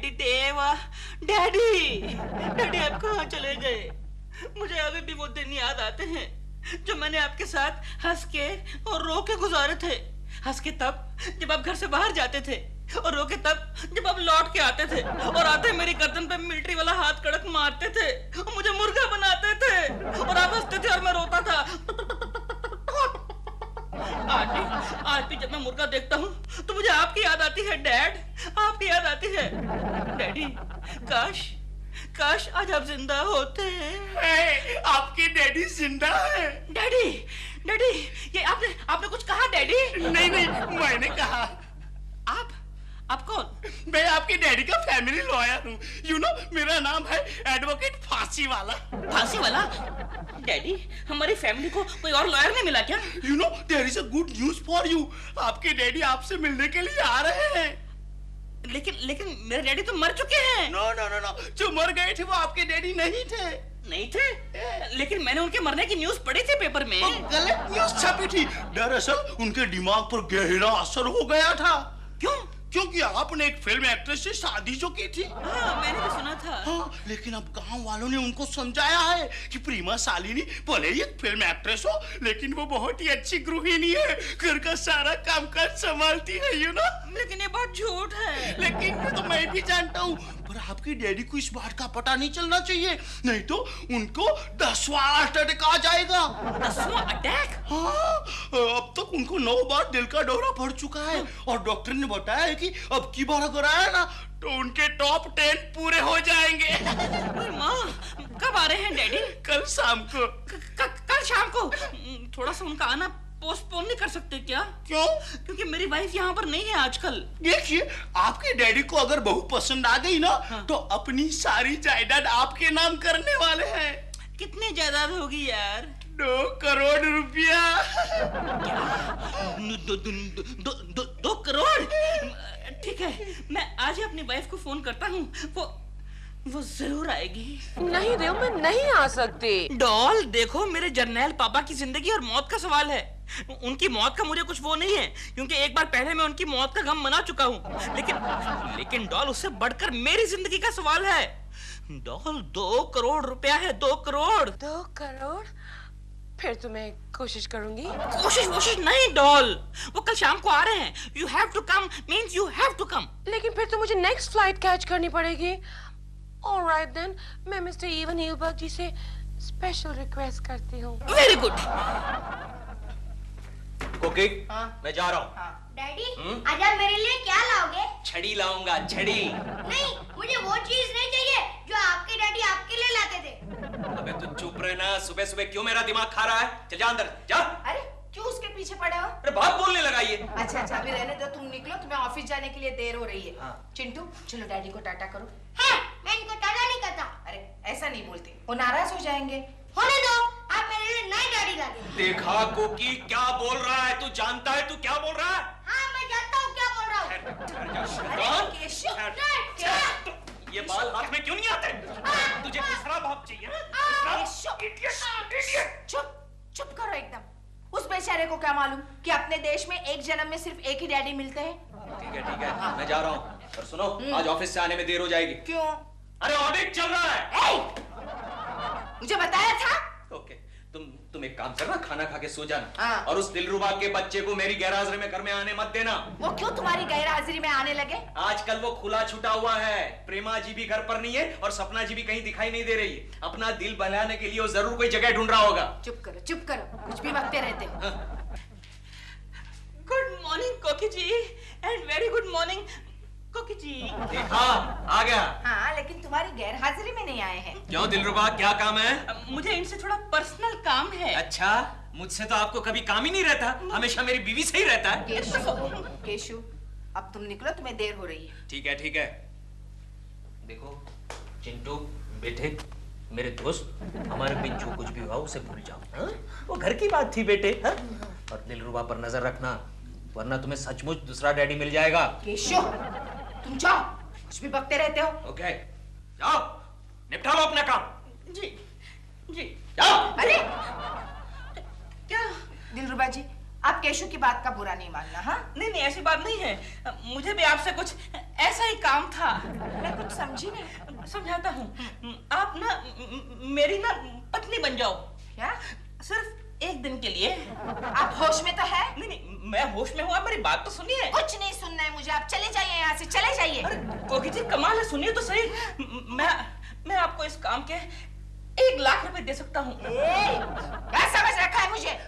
Mighty देवा, daddy, daddy आप कहाँ चले गए? मुझे अभी भी वो दिन याद आते हैं जो मैंने आपके साथ हंस के और रो के गुजारे थे। हंस के तब जब आप घर से बाहर जाते थे, और रो के तब जब आप लौट के आते थे और आते मेरी गर्दन पे मिलिट्री वाला हाथ कड़क मारते थे और मुझे मुर्गा बनाते थे, और आप हंसते थे और मैं रोता था। आज भी जब मैं मुर्गा देखता हूँ तो मुझे आपकी याद आती है डैड, आपकी याद आती है। डैडी, काश आज आप जिंदा होते। आपके डैडी जिंदा है। डैडी, ये आपने कुछ कहा डैडी? नहीं, मैंने कहा। आप कौन? मैं आपके डैडी का फैमिली लॉयर हूँ। यू नो, मेरा नाम है एडवोकेट फांसी वाला। फांसी वाला? डैडी, हमारी फैमिली को कोई और लॉयर नहीं मिला क्या? You know, there is a good news for you. आपके डैडी आपसे मिलने के लिए आ रहे हैं। लेकिन मेरे डैडी तो मर चुके हैं। नो, जो मर गए थे वो आपके डैडी नहीं थे। लेकिन मैंने उनके मरने की न्यूज पढ़ी थी पेपर में। गलत न्यूज छपी थी। दरअसल उनके दिमाग पर गहरा असर हो गया था। क्यों? क्योंकि आपने एक फिल्म एक्ट्रेस से शादी जो की थी। हाँ, मैंने भी सुना था। हाँ, लेकिन अब गांव वालों ने उनको समझाया है कि प्रीमा सालिनी भले ही एक फिल्म एक्ट्रेस हो, लेकिन वो बहुत ही अच्छी गृहिणी है, घर का सारा कामकाज संभालती है, यू नो। लेकिन ये बात झूठ है। लेकिन तो मैं भी जानता हूँ, पर आपके डैडी को इस बात का पता नहीं चलना चाहिए, नहीं तो उनको 10वां हार्ट अटैक आ जाएगा। 10वां अटैक? हाँ, अब तक उनको 9 बार दिल का दौरा पड़ चुका है, और डॉक्टर ने बताया है कि अब की बार अगर आया ना तो उनके टॉप 10 पूरे हो जाएंगे। माँ, कब आ रहे हैं डैडी? कल शाम को। कल शाम को? थोड़ा सा उनका आना पोस्टपोन नहीं कर सकते क्या? क्यों? क्योंकि मेरी वाइफ यहाँ पर नहीं है आजकल। देखिए, आपके डैडी को अगर बहू पसंद आ गई ना, हाँ। तो अपनी सारी जायदाद आपके नाम करने वाले हैं। कितनी जायदाद होगी यार? 2 करोड़ रुपया। 2 करोड़? ठीक है, मैं आज ही अपनी वाइफ को फोन करता हूँ, वो जरूर आएगी। नहीं देव, मैं नहीं आ सकती। डॉल, देखो मेरे जर्नैल पापा की जिंदगी और मौत का सवाल है। उनकी मौत का मुझे कुछ वो नहीं है, क्योंकि एक बार पहले मैं उनकी मौत का गम मना चुका हूँ। लेकिन डॉल, उससे बढ़कर मेरी जिंदगी का सवाल है। डॉल, 2 करोड़ रुपया है, 2 करोड़। 2 करोड़? फिर तो मैं कोशिश करूंगी। कोशिश नहीं डॉल, वो कल शाम को आ रहे हैं। You have to come means you have to come। लेकिन फिर तो मुझे नेक्स्ट फ्लाइट कैच करनी पड़ेगी। ऑलराइट देन, मैं मिस्टर इवन हीलबर्ग जी से स्पेशल रिक्वेस्ट करती हूँ। Very good. ओके, मैं जा रहा हूँ। डैडी, आज आप मेरे लिए क्या लाओगे? छड़ी लाऊंगा, छड़ी। नहीं, मुझे वो चीज नहीं चाहिए जो आपके डैडी आपके लिए लाते थे। अबे तू चुप रहना, सुबह सुबह क्यों मेरा दिमाग खा रहा है? चल जा अंदर, जा। अरे क्यों उसके पीछे पड़े हो? अरे बात बोलने लगा ये। अच्छा, अभी रहने दो, तुम निकलो, तुम्हें ऑफिस जाने के लिए देर हो रही है। हाँ। चिंटू, चलो डैडी को टाटा करो। है, मैं इनको टाटा नहीं करता। अरे ऐसा नहीं बोलते, वो नाराज हो जाएंगे। होने दो, आप मेरे लिए नए डैडी लागे। देखा कोकी क्या बोल रहा है? तू जानता है तू क्या बोल रहा है? हाँ, मैं जानता हूँ क्या बोल रहा हूँ। अरे केशव, क्या? ये बाल हाथ में क्यों नहीं आते? तुझे दूसरा बाप चाहिए ना? केशव, इडियट। चुप करो एकदम। उस बेचारे को क्या मालूम कि अपने देश में एक जन्म में सिर्फ एक ही डैडी मिलते हैं। ठीक है, मैं जा रहा हूँ। और सुनो, आज ऑफिस से आने में देर हो जाएगी। क्यों? अरे ऑडिट चल रहा है। मुझे बताया था। ओके, तुम एक काम करना, खाना खा के सो जाना। हाँ। और उस दिलरुबा के बच्चे को मेरी गैरहाजिरी में घर में आने मत देना। वो क्यों तुम्हारी गैर हाजिरी में आने लगे? आजकल वो खुला छुटा हुआ है। प्रेमा जी भी घर पर नहीं है और सपना जी भी कहीं दिखाई नहीं दे रही है। अपना दिल बहलाने के लिए वो जरूर कोई जगह ढूंढ रहा होगा। चुप करो, कुछ भी बकते रहते हो। गुड मॉर्निंग कोकी जी, एंड वेरी गुड मॉर्निंग कोकी जी। देखा, आ गया। हाँ, लेकिन तुम्हारी गैर हाजिरी में नहीं आए हैं। क्यों दिलरुबा, क्या काम है? मुझे इनसे थोड़ा पर्सनल काम है। अच्छा, मुझसे तो आपको कभी काम ही नहीं रहता, हमेशा मेरी बीवी से ही रहता है। केशु, अब तुम निकलो, तुम्हें देर हो रही है। ठीक है। देखो चिंटू बेटे, मेरे दोस्त, हमारे बीच जो कुछ भी हुआ उसे भूल जाओ। हाँ? वो घर की बात थी बेटे। हाँ? और दिलरुबा पर नजर रखना, वरना तुम्हें सचमुच दूसरा डैडी मिल जाएगा। केशु, तुम जाओ, कुछ भी बकते रहते हो। ओके, जाओ, निपटा लो अपना काम। जी जाओ। अरे क्या? दिलरुबा जी, आप केशु की बात का बुरा नहीं मानना। हाँ, नहीं, ऐसी बात नहीं है। मुझे भी आपसे कुछ ऐसा ही काम था। मैं कुछ समझी नहीं। समझाता हूँ। आप ना मेरी ना पत्नी बन जाओ। क्या? सिर्फ एक दिन के लिए। आप होश में तो है? नहीं नहीं, मैं होश में हूँ। आप मेरी बात तो सुनिए। कुछ नहीं सुनना है मुझे, आप चले जाइए यहाँ से, चले जाइए। अरे कोकी जी कमाल है, सुनिए तो सही। मैं आपको इस काम के 1 लाख रुपए दे सकता हूँ। क्या समझ रखा है मुझे?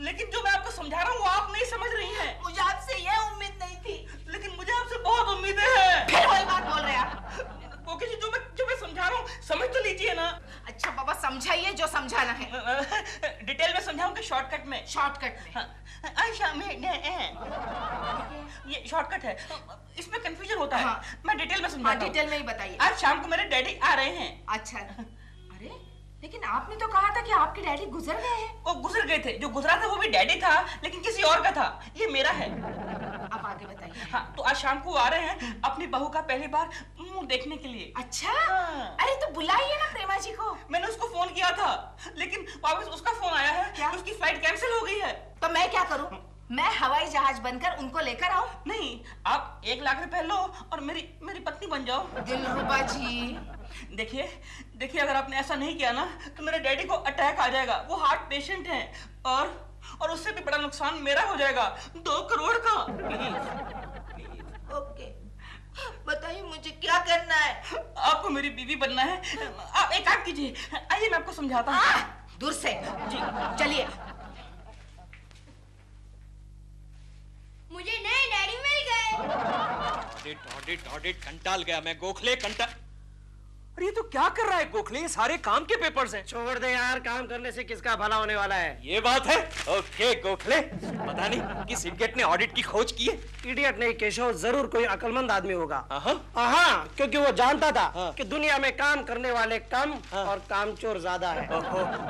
लेकिन जो मैं आपको समझा रहा हूँ वो आप नहीं समझ रही हैं। मुझे आपसे ये उम्मीद नहीं थी। लेकिन मुझे आपसे बहुत उम्मीदें हैं। फिर वही बात बोल रहे हैं। कोकी जी जो मैं समझा रहा हूँ समझ तो लीजिए ना। अच्छा बाबा समझाइए जो समझाना है। डिटेल में समझाऊं कि शॉर्टकट में? शॉर्टकट में। हाँ, आयशा में ये शॉर्टकट है, इसमें कंफ्यूजन होता है। हाँ। मैं डिटेल में समझाता हूं। डिटेल में ही बताइए। आज शाम को मेरे डैडी आ रहे हैं। अच्छा, अरे लेकिन आपने तो कहा था कि आपके डैडी गुजर गए हैं। वो गुजर गए थे, जो गुजरा था वो भी डैडी था लेकिन किसी और का था। ये मेरा है। आप आगे बताइए। हाँ, तो आज शाम को आ रहे हैं अपनी बहू का पहली बार मुंह देखने के लिए। अच्छा, हाँ। अरे तो बुलाइए ना प्रेमा जी को। मैंने उसको फोन किया था लेकिन वापस उसका फोन आया है। क्या? उसकी फ्लाइट कैंसिल हो गई है। तो मैं क्या करूं? मैं हवाई जहाज बनकर उनको लेकर आऊं? नहीं, आप 1 लाख रुपए लो और मेरी पत्नी बन जाओ। दिलरुबा जी, देखिए अगर आपने ऐसा नहीं किया ना तो मेरे डैडी को अटैक आ जाएगा। वो हार्ट पेशेंट हैं और उससे भी बड़ा नुकसान मेरा हो जाएगा, 2 करोड़ का। ओके, बताइए मुझे क्या करना है? आपको मेरी बीवी बनना है। आप एक काम कीजिए, आइए मैं आपको समझाता हूँ। दूर से जी चलिए। मुझे नए डैडी मिल गए। ऑडिट कंटाल गया मैं। गोखले कंटाल। अरे ये तो क्या कर रहा है गोखले? ये सारे काम के पेपर्स हैं। छोड़ दे यार, काम करने से किसका भला होने वाला है? ये बात है। ओके गोखले, पता नहीं किस इडियट ने ऑडिट की खोज की है। इडियट नहीं केशव, जरूर कोई अक्लमंद आदमी होगा। हाँ, क्योंकि वो जानता था हाँ। कि दुनिया में काम करने वाले कम और कामचोर ज्यादा है।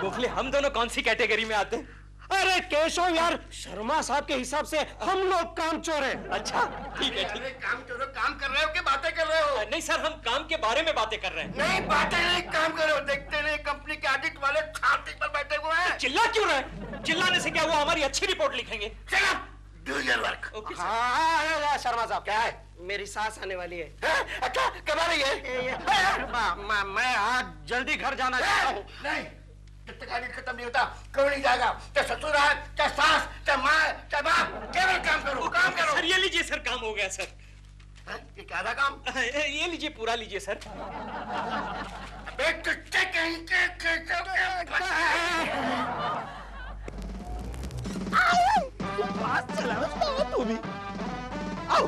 गोखले, हम दोनों कौन सी कैटेगरी में आते हैं? अरे केशव यार, शर्मा साहब के हिसाब से हम लोग कामचोर हैं। अच्छा ठीक है, ठीक है। काम चोर, काम कर रहे हो कि बातें कर रहे हो? नहीं सर, हम काम के बारे में बातें कर रहे हैं। नहीं बातें नहीं, काम करो। देखते नहीं कंपनी के ऑडिट वाले छाती पर बैठे हुए हैं। चिल्ला क्यों रहे? चिल्लाने से क्या हुआ? हमारी अच्छी रिपोर्ट लिखेंगे। चलो do your work. Okay sir. हाँ शर्मा साहब, क्या है? मेरी सास आने वाली है। अच्छा कब आ रही है? मैं आज जल्दी घर जाना चाहता हूँ। नहीं, जब तक ऑडिट खत्म नहीं होता कोई नहीं जाएगा। चाहे ससुर है, चाहे सास, चाहे माँ, चाहे बाप, केवल काम करो, काम करो। सर ये लीजिए सर, काम हो गया सर। ये क्या था काम? ये लीजिए, पूरा लीजिए सर। तू भी आओ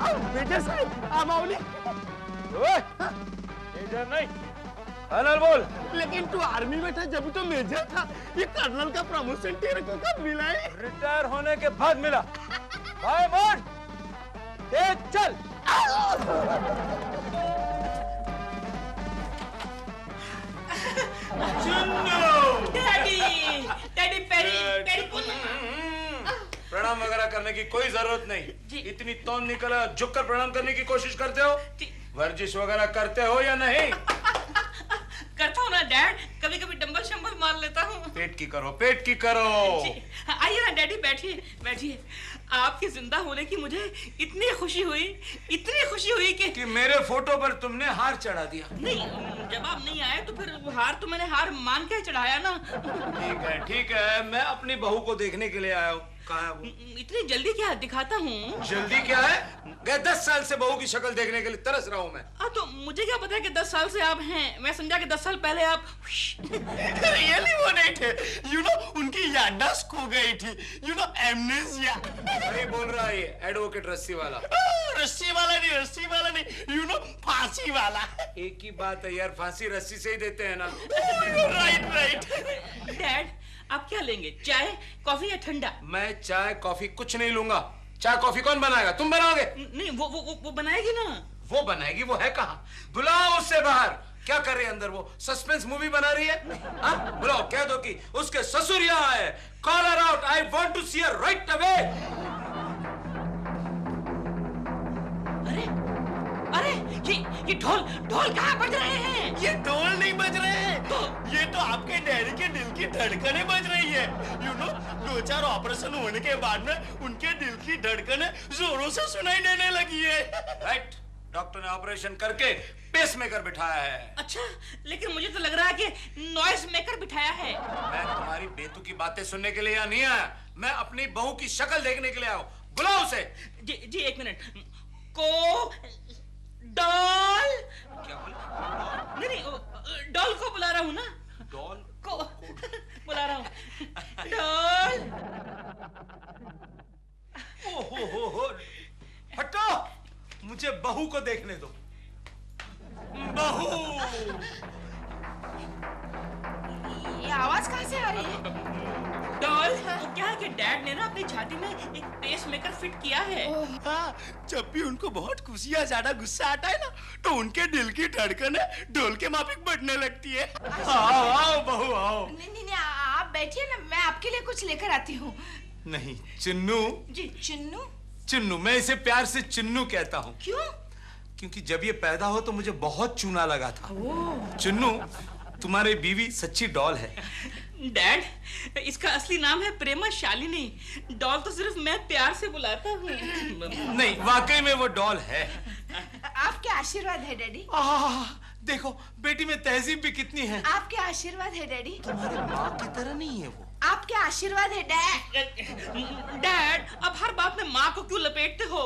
आओ मेजर साहब, आ माऊली। मेजर नहीं, कर्नल बोल। लेकिन तू आर्मी में था जब तो मेजर था। ये कर्नल का प्रमोशन तेरे को कब मिला है? रिटायर होने के बाद मिला। भाई मोड़, तेज चल। डैडी पेरी प्रणाम वगैरह करने की कोई जरूरत नहीं। इतनी तौन निकला, झुककर प्रणाम करने की कोशिश करते हो? वर्जिश वगैरह करते हो या नहीं? करता हूँ ना डैड, कभी कभी डंबल शंबल मार लेता हूँ। पेट की करो, पेट की करो। आइए ना डैडी, बैठिए बैठिए। आपके जिंदा होने की मुझे इतनी खुशी हुई कि मेरे फोटो पर तुमने हार चढ़ा दिया। नहीं, जब आप नहीं आए तो फिर हार तो मैंने हार मान के चढ़ाया ना। ठीक है, मैं अपनी बहू को देखने के लिए आया हूँ। कहाँ है वो? इतनी जल्दी क्या? दिखाता हूँ। जल्दी क्या है? गए 10 साल से बहू की शक्ल देखने के लिए तरस रहा हूँ मैं। तो मुझे क्या पता है कि 10 साल से आप हैं। मैं समझा कि 10 साल पहले आप रियली वो नहीं थे। यू नो उनकी याददाश्त खो गई थी। You know amnesia. सही बोल रहा है ये एडवोकेट रस्सी वाला। रस्सी वाला नहीं, यू नो फांसी वाला। एक ही बात है यार, फांसी रस्सी से ही देते हैं ना। राइट। डैड आप क्या लेंगे, चाय कॉफी या ठंडा? मैं चाय कॉफी कुछ नहीं लूंगा। चाय कॉफी कौन बनाएगा? तुम बनाओगे? नहीं, वो बनाएगी ना। वो बनाएगी? वो है कहाँ? बुलाओ उससे बाहर। क्या कर रही है अंदर? वो सस्पेंस मूवी बना रही है। हाँ बुलाओ, कह दो कि उसके ससुर यहाँ है। Call her out, I want to see her right away. अरे ये ढोल कहाँ बज रहे हैं? ये ढोल नहीं बज रहे हैं, ये तो आपके डैडी के दिल की धड़कनें बज रही है। यू नो 2-4 ऑपरेशन होने के बाद में उनके दिल की धड़कनें जोरों से सुनाई देने लगी है। राइट, डॉक्टर ने ऑपरेशन करके पेसमेकर बिठाया है। अच्छा, लेकिन मुझे तो लग रहा है कि नॉइस मेकर बिठाया है। मैं तुम्हारी बेतु की बातें सुनने के लिए यहाँ नहीं आया, मैं अपनी बहू की शक्ल देखने के लिए आया हूँ। बुलाओ उसे। जी एक मिनट। को डॉल। क्या बोला? नहीं, डॉल को बुला रहा हूँ ना। डॉल को बुला रहा हूँ। डॉल। हो, हटो, मुझे बहू को देखने दो। बहू। ये आवाज कहाँ से आ रही है? डॉल, वो क्या है कि डैड ने ना अपनी छाती में एक पेस मेकर फिट किया है। हाँ, जब भी उनको बहुत खुशी या ज्यादा गुस्सा आता है ना, तो उनके दिल की धड़कनें ढोल के माफिक बढ़ने लगती है। आओ आओ बहू आओ। नहीं, आप बैठिए ना, मैं आपके लिए कुछ लेकर आती हूँ। नहीं, चिन्नू। जी, चिन्नू? चिन्नू, मैं इसे प्यार से चिन्नू कहता हूँ। क्यों? क्योंकि जब ये पैदा हो तो मुझे बहुत चूना लगा था। चिन्नू, तुम्हारी बीवी सच्ची डॉल है। डैड, इसका असली नाम है प्रेमा शालिनी। डॉल तो सिर्फ मैं प्यार से बुलाता हूँ। नहीं, वाकई में वो डॉल है। आपके आशीर्वाद है डैडी। देखो बेटी में तहजीब भी कितनी है। आपके आशीर्वाद है डैडी। तुम्हारी माँ की तरह नहीं है वो। आपके आशीर्वाद है डैड। डैड, अब हर बात में माँ को क्यों लपेटते हो?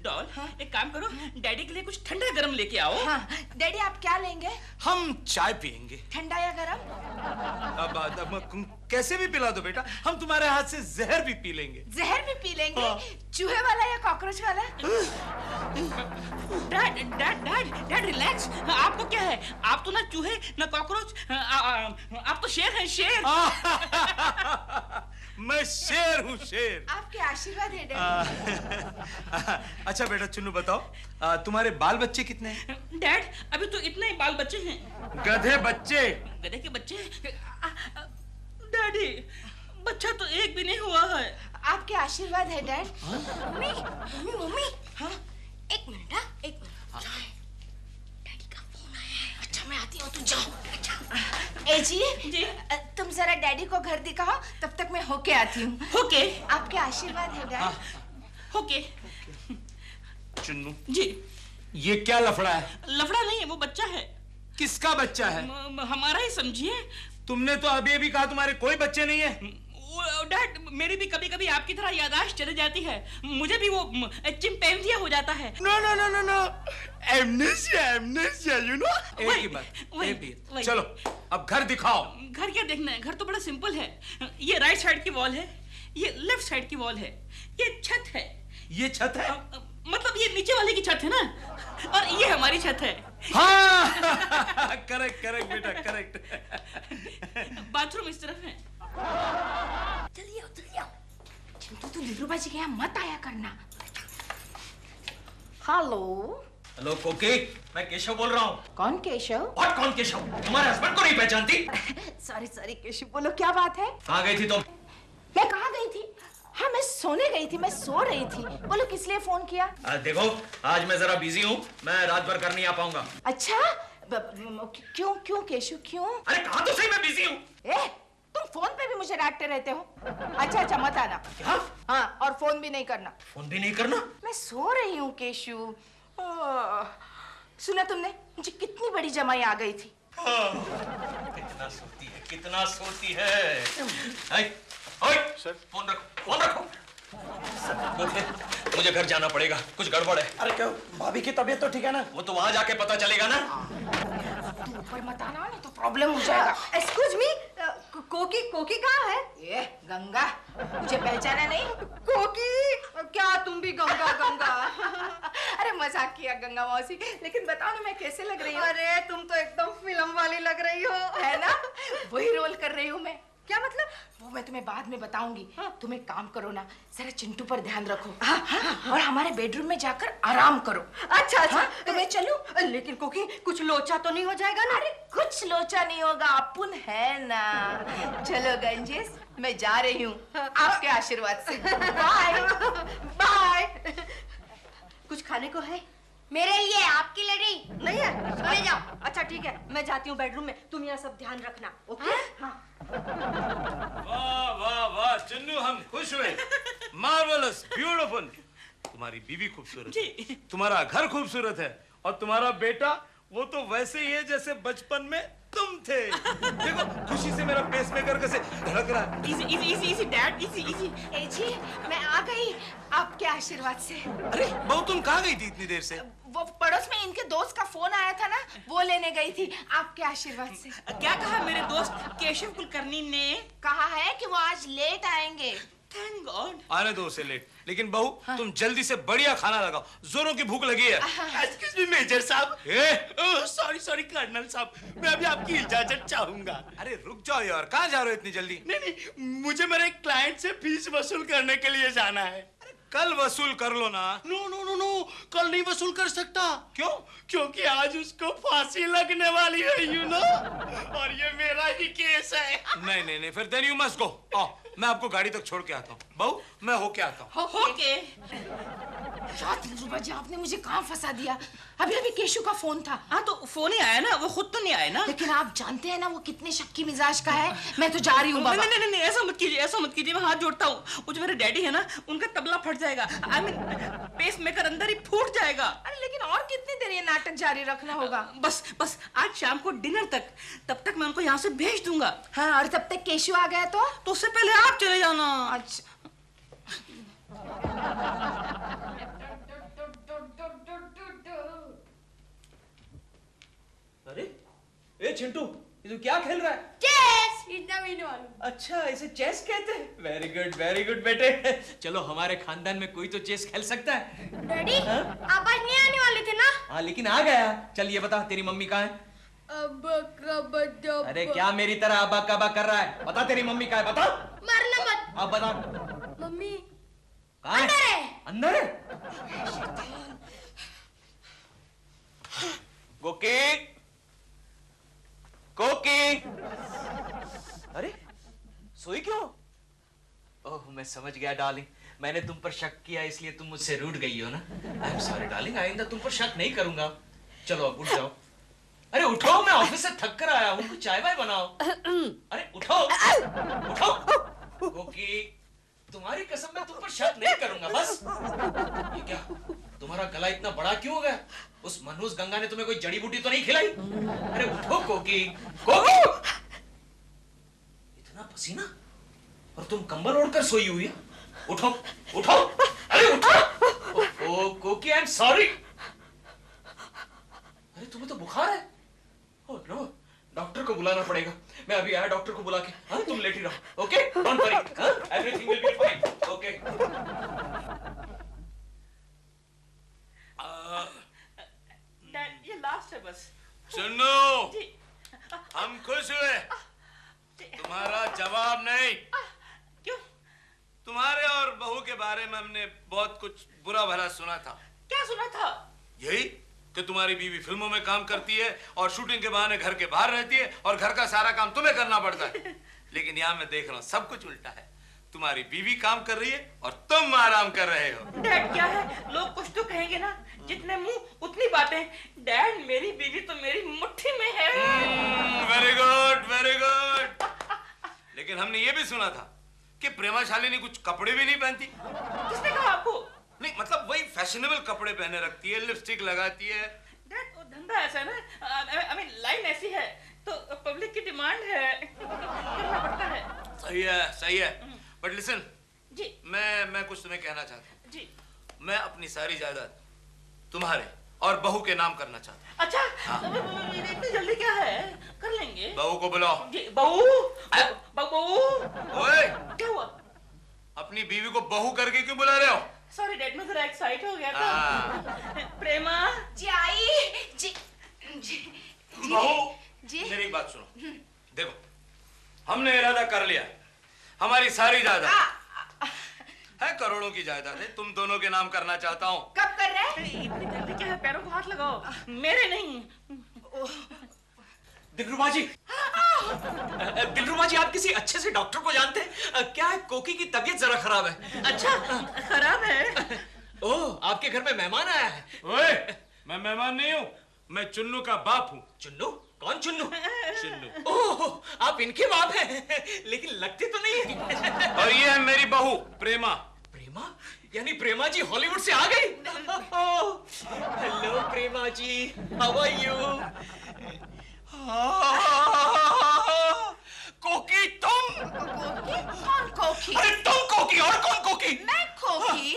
डॉल, एक काम करो, डैडी के लिए कुछ ठंडा गरम लेके आओ। हाँ, डैडी आप क्या लेंगे? हम चाय पियेंगे। ठंडा या गरम? अब कैसे भी पिला दो बेटा, हम तुम्हारे हाथ से जहर भी पी लेंगे। जहर भी पी लेंगे? चूहे वाला या कॉकरोच वाला? Dad relax. आपको क्या है? आप तो ना चूहे ना कॉकरोच, आप तो शेर हैं, शेर। मैं शेर हूँ, शेर। आपके आशीर्वाद है डैड। अच्छा बेटा चुन्नू बताओ, तुम्हारे बाल बच्चे कितने हैं? डैड, अभी तो इतने ही बाल बच्चे हैं। गधे बच्चे। गधे के बच्चे? डैडी, बच्चा तो एक भी नहीं हुआ है। आपके आशीर्वाद है डैड। मम्मी। हाँ, एक मिनट। एक मिनट। डैडी का फोन आया है। अच्छा, मैं आती हूँ, तुम जाओ। ए जी, तुम जरा डैडी को घर दिखाओ, तब तक मैं होके आती हूँ। होके? आपके आशीर्वाद है डैड। होके। चुन्नू जी। ये क्या लफड़ा है? लफड़ा नहीं है, वो बच्चा है। किसका बच्चा है? हमारा ही समझिए। तुमने तो अभी कहा तुम्हारे कोई बच्चे नहीं है। डैड, मेरी भी कभी कभी आपकी तरह याददाश्त चली जाती है। मुझे भी वो चिंपैंजिया हो जाता है। नो। Amnesia, you know. एक ही बात। चलो अब घर दिखाओ। घर क्या देखना है? घर तो बड़ा सिंपल है। ये राइट साइड की वॉल है, ये लेफ्ट साइड की वॉल है, ये छत है। ये छत है? मतलब ये नीचे वाले की छत है ना, और ये हमारी छत है। हाँ करेक्ट बेटा, करेक्ट। बाथरूम इस तरफ है। जल्दी आओ। चिंटू, तू दिलरुबा जी के यहाँ मत आया करना। हेलो कोकी, मैं केशव बोल रहा हूँ। कौन केशव? और कौन केशव? तुम्हारे हस्बैंड को नहीं पहचानती? सॉरी केशव, बोलो क्या बात है? कहाँ गई थी तुम? मैं कहाँ गई थी? हाँ, मैं सोने गई थी, मैं सो रही थी। बोलो किस लिए फोन किया? देखो, आज मैं जरा बिजी हूँ, मैं रात भर कर नहीं आ पाऊंगा। अच्छा, क्यों केशव, क्यों? अरे कहा तो सही, मैं बिजी हूँ। तुम फोन पे भी मुझे डांटते रहते हो। अच्छा, मत आना। क्या? हाँ, और फोन भी नहीं करना। फोन भी नहीं करना? मैं सो रही हूँ केशव। सुना तुमने, मुझे कितनी बड़ी जमाई आ गई थी। कितना सोती है। सर, फोन रखो। मुझे घर जाना पड़ेगा, कुछ गड़बड़ है। अरे क्यों? भाभी की तबीयत तो ठीक है ना? वो तो वहां जाके पता चलेगा ना। तू ऊपर मत आना, नहीं तो प्रॉब्लम हो जाएगा। एक्सक्यूज मी, कोकी कहाँ है? ये गंगा, मुझे पहचाना नहीं? कोकी, क्या तुम भी गंगा? अरे मजाक किया गंगा मौसी, लेकिन बताओ ना मैं कैसे लग रही हूँ? अरे तुम तो एकदम फिल्म वाली लग रही हो। है ना? वही रोल कर रही हूँ मैं। क्या मतलब? वो मैं तुम्हें बाद में बताऊंगी। तुम एक काम करो ना, जरा चिंटू पर ध्यान रखो। और हमारे बेडरूम में जाकर आराम करो। अच्छा। तो मैं चलूं? लेकिन कोकी, कुछ लोचा तो नहीं हो जाएगा ना? अरे कुछ लोचा नहीं होगा, अपुन है ना। चलो गंजेस, मैं जा रही हूँ आपके आशीर्वाद से। बाय। कुछ खाने को है? मेरे लिए, आपके लिए नहीं। नहीं है? ले जाओ। अच्छा ठीक है, मैं जाती हूँ बेडरूम में, तुम यहाँ सब ध्यान रखना। ओके? हाँ। वाह चिन्नू, हम खुश हुए। Marvellous, beautiful. तुम्हारी बीवी खूबसूरत जी। है, तुम्हारा घर खूबसूरत है, और तुम्हारा बेटा वो तो वैसे ही है जैसे बचपन में तुम थे। देखो खुशी से मेरा पेसमेकर कैसे धड़क रहा है। Easy easy easy easy dad, easy easy. ए जी, मैं आ गई आपके आशीर्वाद से। अरे बहू तुम कहाँ गई थी इतनी देर से? वो पड़ोस में इनके दोस्त का फोन आया था ना, वो लेने गई थी आपके आशीर्वाद से। क्या कहा मेरे दोस्त केशव कुलकर्णी ने? कहा है कि वो आज लेट आएंगे। Thank God. आने दो उसे लेट, लेकिन बहू तुम जल्दी से बढ़िया खाना लगाओ, जोरों की भूख लगी है। एक्सक्यूज मी मेजर साहब। सॉरी सॉरी कर्नल साहब, मैं अभी आपकी इजाजत चाहूंगा। अरे रुक जाओ यार, कहाँ जा रहे हो इतनी जल्दी? नहीं नहीं, मुझे मेरे क्लाइंट से फीस वसूल करने के लिए जाना है। कल वसूल कर लो ना। नो नो नो नो, कल नहीं वसूल कर सकता। क्यों? क्योंकि आज उसको फांसी लगने वाली है, यू नो, और ये मेरा ही केस है। नहीं नहीं नहीं, फिर देन यू मस्ट गो। आओ मैं आपको गाड़ी तक छोड़ के आता हूँ। बहू मैं होके आता हूँ। ओके। दिलरुबा जी, आपने मुझे कहाँ फंसा दिया? अभी अभी केशु का फोन था। हाँ तो फोन ही आया ना, वो खुद तो नहीं आया ना। लेकिन आप जानते हैं ना वो कितने शक्की मिजाज का है। मैं तो जा रही हूँ बाबा। नहीं नहीं नहीं, ऐसा मत कीजिए, ऐसा मत कीजिए, मैं हाथ जोड़ता हूँ। वो जो मेरे डैडी है ना, उनका तबला फट जाएगा। आई मीन पेस मेकर अंदर ही फूट जाएगा। अरे लेकिन और कितनी देर ये नाटक जारी रखना होगा? बस बस आज शाम को डिनर तक, तब तक मैं उनको यहाँ से भेज दूंगा। हाँ, और तब तक केशु आ गया तो उससे पहले आप चले जाना। अच्छा। अरे ए चिंटू, ये तू क्या खेल रहा है? चेस इतना भी नहीं मालूम। अच्छा इसे चेस कहते हैं? वेरी गुड बेटे। चलो हमारे खानदान में कोई तो चेस खेल सकता है। डैडी आप आज नहीं आने वाले थे ना? हाँ लेकिन आ गया। चल ये बता तेरी मम्मी कहाँ है? अरे क्या मेरी तरह अबा कबा कर रहा है? बता तेरी मम्मी कहाँ है, बता। मरना मत। अब बता। मम्मी कहाँ है? अंदर है। अंदर है? कोकी कोकी, अरे सोई क्यों? ओह मैं समझ गया डार्लिंग, मैंने तुम पर शक किया इसलिए तुम मुझसे रूठ गई हो ना। आई एम सॉरी डार्लिंग, आइंदा तुम पर शक नहीं करूंगा। चलो अब उठ जाओ। अरे उठो, मैं ऑफिस से थक कर आया हूँ, कुछ चाय वाय बनाओ। अरे उठो उठो। कोकी तुम्हारी कसम मैं तुम पर शक नहीं करूंगा बस। ये क्या तुम्हारा गला इतना बड़ा क्यों हो गया? उस मनहूस गंगा ने तुम्हें कोई जड़ी बूटी तो नहीं खिलाई? अरे उठो कोकी, कोकी। इतना पसीना और तुम कंबल ओढ़कर सोई हुई है। उठो उठो, अरे उठो। ओ कोकी आई एम सॉरी। अरे तुम्हें तो बुखार है। ओह नो, डॉक्टर को बुलाना पड़ेगा। मैं अभी आया डॉक्टर को बुला के। हाँ तुम लेटी रहो, okay? Don't worry, everything will be fine, okay? Dad ये लास्ट है बस। सुनो, जी। हम खुश हुए, तुम्हारा जवाब नहीं। क्यों? तुम्हारे और बहू के बारे में हमने बहुत कुछ बुरा भला सुना था। क्या सुना था? यही कि तुम्हारी बीवी फिल्मों में काम करती है और शूटिंग के बहाने घर के बाहर रहती है और घर का सारा काम तुम्हें करना पड़ता है। लेकिन यहाँ मैं देख रहा हूँ सब कुछ उल्टा है। तुम्हारी बीवी काम कर रही है और तुम आराम कर रहे हो। डैड क्या है, लोग कुछ तो कहेंगे ना, जितने मुंह उतनी बातें। डैड मेरी बीवी तो मेरी मुट्ठी में है। Very good very good. लेकिन हमने ये भी सुना था कि प्रेमा शालिनी कुछ कपड़े भी नहीं पहनती। किसने कहा आपको? नहीं मतलब वही फैशनेबल कपड़े पहने रखती है, लिपस्टिक लगाती है। डैड वो धंधा ऐसा है ना, आई मीन लाइन ऐसी है तो पब्लिक की डिमांड है, करना पड़ता है। सही है बट लिसन जी। मैं कुछ तुम्हें कहना चाहता हूँ। जी। मैं अपनी सारी जायदाद तुम्हारे और बहू के नाम करना चाहता हूँ। अच्छा इतनी जल्दी क्या है, कर लेंगे। बहू को बुलाओ। जी बहू, बहू। ओए क्या हुआ? अपनी बीवी को बहू करके क्यों बुला रहे हो? सॉरी डैड, मैं जरा एक्साइट हो गया था। प्रेमा जी आई जी जी बहू जी। मेरी एक बात सुनो, देखो हमने इरादा कर लिया, हमारी सारी जायदाद है, करोड़ों की जायदाद है, तुम दोनों के नाम करना चाहता हूँ। कब कर रहे हैं? इतनी जल्दी क्या है, पैरों को हाथ लगाओ, मेरे नहीं। दिलरुबा जी, दिलरुबा जी आप किसी अच्छे से डॉक्टर को जानते हैं क्या? है कोकी की तबीयत जरा खराब है। अच्छा खराब है? ओह आपके घर में मेहमान आया है। ओए मैं मेहमान नहीं हूँ, मैं चुन्नू का बाप हूँ। चुन्नू? कौन चुन्नू? चुन्नू। ओह आप इनके बाप हैं, लेकिन लगते तो नहीं है। और ये है मेरी बहू प्रेमा। प्रेमा? यानी प्रेमा जी हॉलीवुड से आ गई? Hello Prema ji, how are you? Koki तुम? कोकी? कौन कोकी? अरे तुम कोकी, और कौन कोकी? मैं कोकी?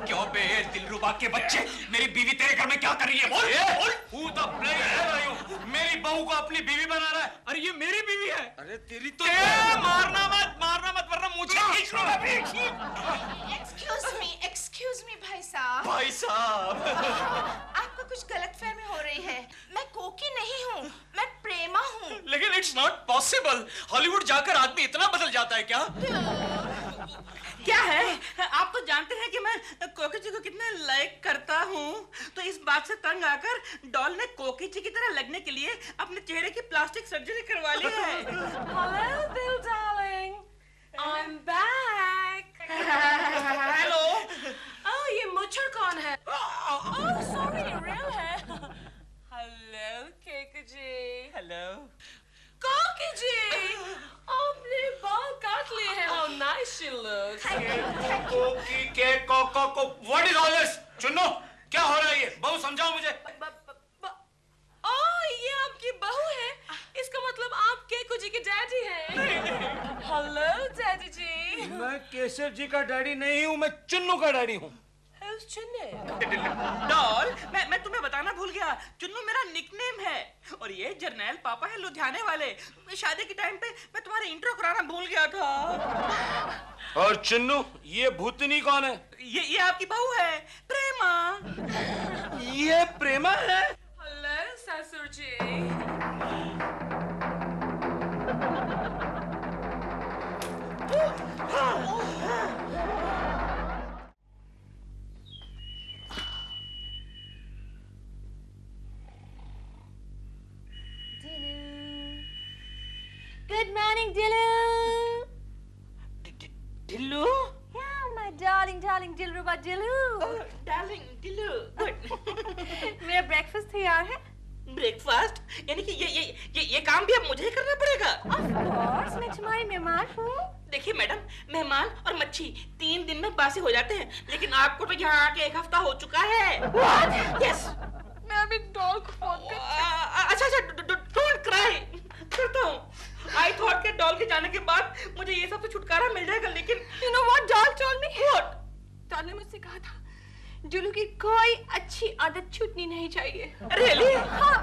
क्यों बे दिलरुबा के बच्चे, मेरी बीवी तेरे घर में क्या कर रही है? बोल बोल। Who the bloody hell are you? मेरी बहू को अपनी बीवी बना रहा है। अरे ये मेरी बीवी है। अरे तेरी तो मारना मत वरना मुझे खींच लो अभी। एक्सक्यूज मी भाई साहब। भाई साहब, आपको कुछ गलतफहमी हो रही है। मैं कोकी नहीं हूँ, मैं प्रेमा हूँ। लेकिन इट्स नॉट पॉसिबल। हॉलीवुड जाकर आदमी इतना बदल जाता है क्या? क्या है, आप तो जानते हैं कि मैं कोकी जी को कितना लाइक करता हूँ, तो इस बात से तंग आकर डॉल ने कोकी जी की तरह लगने के लिए अपने चेहरे की प्लास्टिक सर्जरी करवा ली है। Hello, Bill darling. I'm back. Hello. Oh, ये मुच्छर कौन है? Oh, sorry, real है। Hello, केक जी। हेलो। कोकी जी, आपने बाल काट लिए हैं। How nice she looks. कोकी के को व्हाट इज ऑल दिस? चुन्नो, क्या हो रहा है ये? बहू समझाओ मुझे। Oh, ये आपकी बहू है। इसका मतलब आप केकू जी के डैडी हैं। Hello, डैडी जी। मैं केशव जी का डैडी नहीं हूँ, मैं चुन्नू का डैडी हूँ। Who's Chinnu? डॉल, मैं तुम्हें बताना भूल गया, चुन्नू मेरा निकनेम है और ये जर्नैल पापा है लुधियाने वाले। शादी के टाइम पे मैं तुम्हारे इंट्रो कराना भूल गया था। और चुन्नू, ये भूतनी कौन है? ये आपकी बहू है, प्रेमा। ये प्रेमा है? Hello, ससुर जी। Good morning, Dillu. Dhillu? Yeah, my darling Dilruba Dillu. Darling Dhillu, good. मेरा ब्रेकफास्ट तैयार है? ब्रेकफास्ट? यानी कि ये काम भी अब मुझे ही करना पड़ेगा? Of course, मैं तुम्हारी मेहमान हूँ। देखिए मैडम, मेहमान और मच्छी 3 दिन में बासी हो जाते हैं, लेकिन आपको तो यहाँ आके 1 हफ्ता हो चुका है। What? Yes. मैं अभी डॉल को फोन कर। अच्छा, डोंट क्राई। करता हूँ। I thought के डॉल के जाने के बाद मुझे ये सब से छुटकारा मिल जाएगा, लेकिन You know what doll told me? What? Doll ने मुझसे कहा था, जुलू की कोई अच्छी आदत छूटनी नहीं चाहिए। Really? हाँ।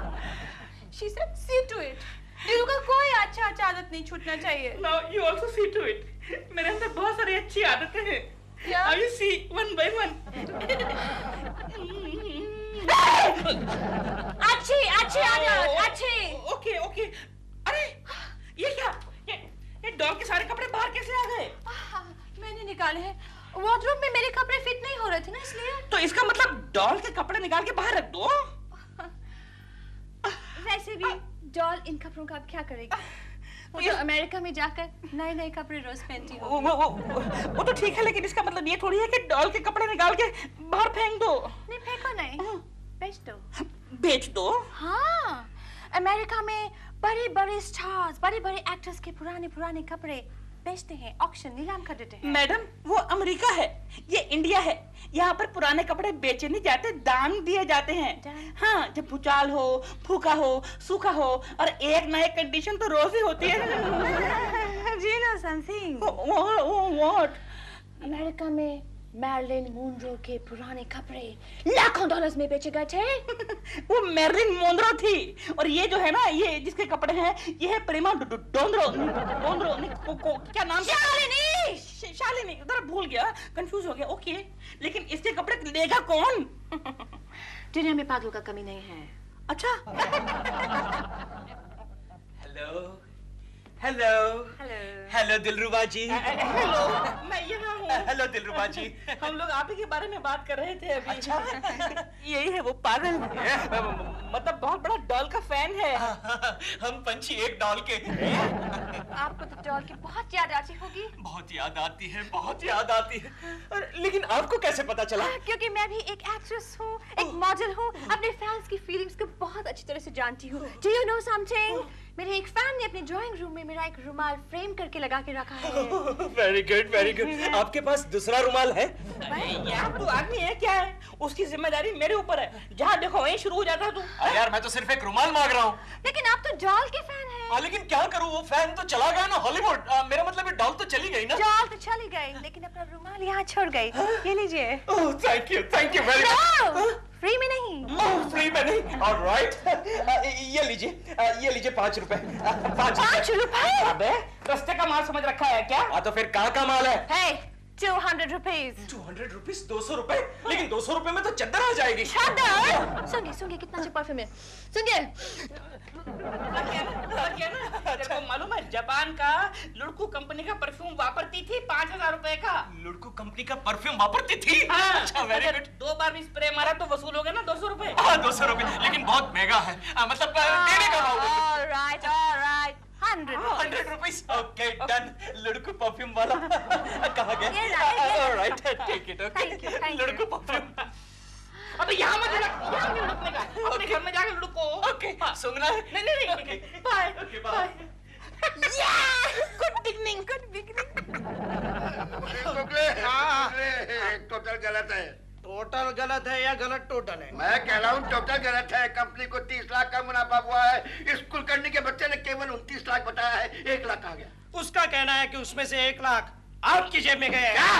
She said, see to it. Julu का कोई अच्छा आदत नहीं छूटना चाहिए। Now you also see to it. मेरे अंदर बहुत सारी अच्छी आदतें हैं। क्या? Now you see one by one. अच्छी आदत, अच्छी। Okay. अरे, ये क्या? ये डॉल के सारे कपड़े बाहर कैसे आ गए? मैंने निकाले हैं। वार्डरोब में मेरे कपड़े फिट नहीं हो रहे थे ना, इसलिए। तो इसका मतलब डॉल के कपड़े निकाल के बाहर रख दो। वैसे भी डॉल इन कपड़ों का अब क्या करेगी? वो तो अमेरिका में जाकर नए कपड़े रोज पहनती हो। वो तो ठीक है, लेकिन इसका मतलब ये थोड़ी है कि डॉल के कपड़े निकाल के बाहर फेंक दो। नहीं, फेंको नहीं, बेच दो। बेच दो? हाँ, अमेरिका में बड़े स्टार्स, बड़े एक्टर्स के पुराने कपड़े बेचते हैं, ऑक्शन नीलाम कर देते हैं। मैडम, वो अमेरिका है, ये इंडिया है। यहाँ पर पुराने कपड़े बेचे नहीं जाते, दान दिए जाते हैं। हाँ, जब भूचाल हो, फूका हो, सूखा हो और एक ना एक कंडीशन तो रोज ही होती है। Do you know something? What? America में मैरिलिन मोनरो के पुराने कपड़े लाखों डॉलर्स में बेचे गए थे। वो मैरिलिन मोनरो थी, और ये जो है ना, ये जिसके कपड़े हैं, ये है प्रेमा डोंद्रो क्या नाम? शालिनी। जरा भूल गया, कंफ्यूज हो गया। ओके, लेकिन इसके कपड़े लेगा कौन? दुनिया में पागलों का कमी नहीं है। अच्छा। हेलो दिलरुबा जी। हेलो, मैं यहाँ हूँ। हेलो दिलरुबा जी। हम लोग आप ही के बारे में बात कर रहे थे अभी। अच्छा? यही है वो पागल, मतलब बहुत बड़ा डॉल का फैन है। हम पंछी एक डॉल के। आपको तो डॉल की बहुत याद आती होगी। बहुत याद आती है। लेकिन आपको कैसे पता चला? क्योंकि मैं भी एक एक्ट्रेस हूँ, एक मॉडल हूँ, अपने फैंस की फीलिंग्स को बहुत अच्छी तरह से जानती हूँ। Do you know something? मेरे एक फैन ने अपने ड्राइंग रूम में मेरा एक रुमाल फ्रेम करके लगा के रखा है। Very good very good. आपके पास दूसरा रुमाल है? यार तू आदमी है क्या है? उसकी जिम्मेदारी मेरे ऊपर है, जहाँ देखो वहीं शुरू हो जाता तू। यार मैं तो सिर्फ एक रुमाल मांग रहा हूँ। लेकिन आप तो डॉल के फैन हैं। लेकिन क्या करूँ, वो फैन तो चला गया ना हॉलीवुड। मेरा मतलब ये डॉल तो चली गई ना। डॉल तो चली गई, लेकिन अपना रुमाल यहाँ छोड़ गई। ये लीजिए। Thank you very much. Free में नहीं। फ्री में नहीं। ऑलराइट, ये लीजिए 5 रुपए। 5 रुपए? अबे रास्ते का माल समझ रखा है क्या? तो फिर कहाँ का माल है? Hey, 200 rupees। 200 रुपीस, 200 रुपए? लेकिन 200 रुपए में तो चद्दर आ जाएगी। चद्दर? सुनिए कितना अच्छा परफ्यूम है। सुनिए। तेरे को मालूम है जापान का लुड़कू कंपनी का परफ्यूम वापरती थी 5000 रुपए का। लुड़कू कंपनी का परफ्यूम वापरती थी? हाँ, अच्छा वेरी गुड। 2 बार भी स्प्रे मारा तो वसूल हो गया ना 200 रुपए। 200 रुपए, लेकिन बहुत महंगा है। मतलब देने का भाव। All right, 100 rupees. Okay done. Ludku perfume वाला कहाँ गया? ये all right, take it. Thank you. Ludku perfume. अबे यहाँ मत लुढ़कने का, अपने घर में जाकर लुढ़को। ओके, सूंघना है? नहीं, bye. Okay bye. Good beginning, good beginning। Total गलत है। टोटल गलत है या गलत टोटल है? मैं कह रहा हूँ टोटल गलत है। कंपनी को 30 लाख का मुनाफा हुआ है। स्कूल करने के बच्चे ने केवल 29 लाख बताया है। 1 लाख आ गया। उसका कहना है कि उसमें से 1 लाख आपकी जेब में गए। क्या?